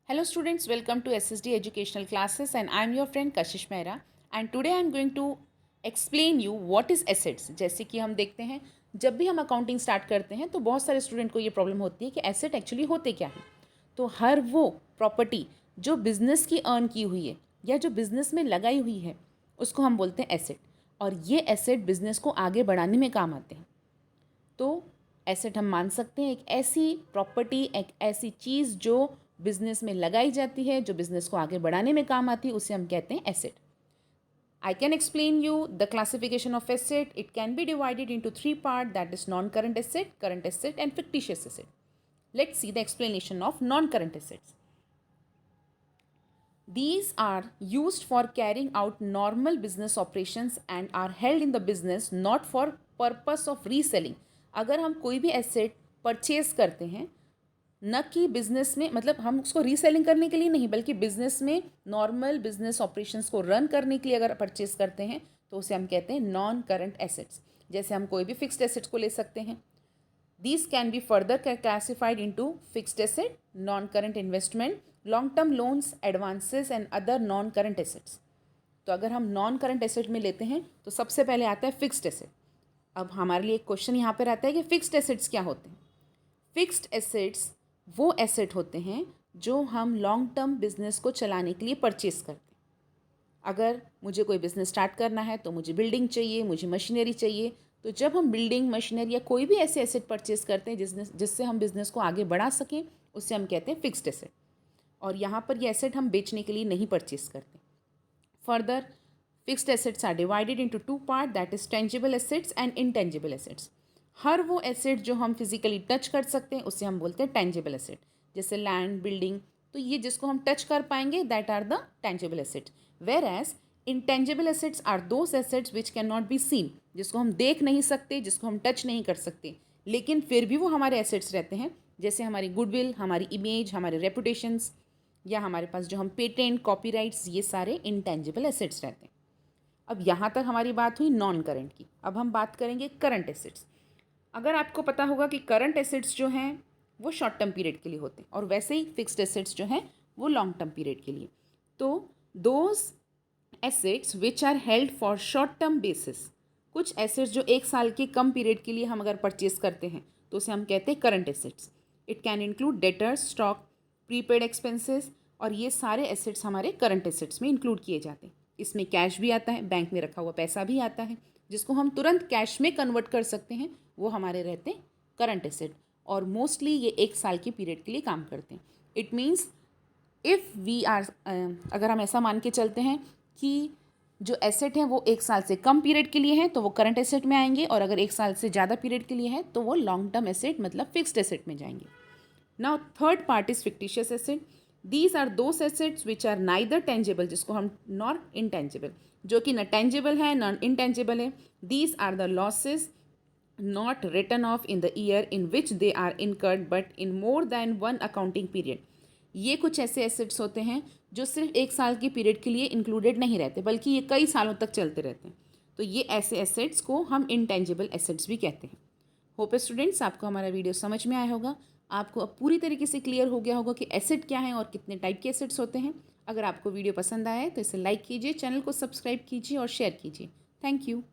Hello students, welcome to SSD Educational Classes and I am your friend Kashish Mehra and today I am going to explain you what is assets। जैसे कि हम देखते हैं जब भी हम accounting start करते हैं तो बहुत सारे स्टूडेंट को ये प्रॉब्लम होती है कि एसेट एक्चुअली होते क्या हैं। तो हर वो प्रॉपर्टी जो बिजनेस की अर्न की हुई है या जो बिजनेस में लगाई हुई है उसको हम बोलते हैं एसेट, और ये एसेट बिजनेस को आगे बढ़ाने में काम आते हैं। तो एसेट हम मान सकते हैं एक ऐसी प्रॉपर्टी, एक ऐसी चीज़ जो बिजनेस में लगाई जाती है, जो बिजनेस को आगे बढ़ाने में काम आती है, उसे हम कहते हैं asset. I can explain you the classification of asset. It can be divided into three parts, that is non-current asset, current asset and fictitious asset. Let's see the explanation of non-current assets. These are used for carrying out normal business operations and are held in the business not for purpose of reselling. अगर हम कोई भी asset purchase करते हैं न कि business में, मतलब हम उसको रीसेलिंग करने के लिए नहीं, बल्कि बिजनेस में नॉर्मल बिजनेस ऑपरेशंस को रन करने के लिए अगर परचेज करते हैं तो उसे हम कहते हैं नॉन करंट एसेट्स। जैसे हम कोई भी फिक्स्ड एसेट्स को ले सकते हैं। These can be further classified into fixed asset, non-current investment, long-term loans, advances and other non-current assets. तो अगर हम नॉन करंट एसेट में लेते हैं तो सबसे पहले आता है फिक्स्ड एसेट। अब हमारे लिए एक क्वेश्चन यहाँ पर आता है कि फिक्स्ड एसेट्स क्या होते हैं। फिक्स्ड एसेट्स वो एसेट होते हैं जो हम लॉन्ग टर्म बिजनेस को चलाने के लिए परचेज करते हैं। अगर मुझे कोई बिज़नेस स्टार्ट करना है तो मुझे बिल्डिंग चाहिए, मुझे मशीनरी चाहिए। तो जब हम बिल्डिंग, मशीनरी या कोई भी ऐसे एसेट परचेज करते हैं जिससे हम बिज़नेस को आगे बढ़ा सकें, उससे हम कहते हैं फिक्स्ड एसेट। और यहाँ पर ये एसेट हम बेचने के लिए नहीं परचेज करते। Further, fixed assets are divided into two part, that is tangible assets and intangible assets. हर वो एसेट जो हम फिजिकली टच कर सकते हैं उसे हम बोलते हैं टेंजिबल एसेट। जैसे लैंड, बिल्डिंग, तो ये जिसको हम टच कर पाएंगे that are the tangible asset. Whereas intangible assets are those assets which can not be seen, जिसको हम देख नहीं सकते, जिसको हम टच नहीं कर सकते, लेकिन फिर भी वो हमारे एसेट्स रहते हैं। जैसे हमारी गुडविल, हमारी इमेज, हमारे रेपुटेशंस, या हमारे पास जो हम पेटेंट, कॉपीराइट्स, ये सारे इनटेंजिबल एसेट्स रहते हैं। अब यहाँ तक हमारी बात हुई नॉन करंट की। अब हम बात करेंगे करंट एसेट्स। अगर आपको पता होगा कि करंट एसेट्स जो हैं वो शॉर्ट टर्म पीरियड के लिए होते हैं और वैसे ही फिक्स्ड एसेट्स जो हैं वो लॉन्ग टर्म पीरियड के लिए। तो those assets which are held for short term basis, कुछ एसेट्स जो एक साल के कम पीरियड के लिए हम अगर परचेज करते हैं तो उसे हम कहते हैं current assets. It can include debtors, stock, prepaid expenses, और ये सारे एसेट्स हमारे करंट एसेट्स में इंक्लूड किए जाते हैं। इसमें कैश भी आता है, बैंक में रखा हुआ पैसा भी आता है, जिसको हम तुरंत कैश में कन्वर्ट कर सकते हैं, वो हमारे रहते हैं करंट एसेट। और मोस्टली ये एक साल के पीरियड के लिए काम करते हैं। It means if we are, अगर हम ऐसा मान के चलते हैं कि जो एसेट हैं वो एक साल से कम पीरियड के लिए हैं तो वो करंट एसेट में आएंगे, और अगर एक साल से ज़्यादा पीरियड के लिए है तो वो लॉन्ग टर्म एसेट मतलब फिक्स्ड एसेट में जाएंगे। Now third part is fictitious asset. These are those assets which are neither tangible, जिसको हम नॉट इनटेंजिबल, जो कि न टेंजिबल है न इनटेंजिबल है। These are the losses not written off in the year in which they are incurred but in more than one accounting period। ये कुछ ऐसे एसेट्स होते हैं जो सिर्फ एक साल की पीरियड के लिए इंक्लूडेड नहीं रहते, बल्कि ये कई सालों तक चलते रहते हैं। तो ये ऐसे एसेट्स को हम इनटेंजिबल एसेट्स भी कहते हैं। होप स्टूडेंट्स आपको हमारा वीडियो समझ में आया होगा, आपको अब पूरी तरीके से क्लियर हो गया होगा कि एसेट क्या है और कितने टाइप के एसेट्स होते हैं। अगर आपको वीडियो पसंद आया है तो इसे लाइक कीजिए, चैनल को सब्सक्राइब कीजिए और शेयर कीजिए। Thank you.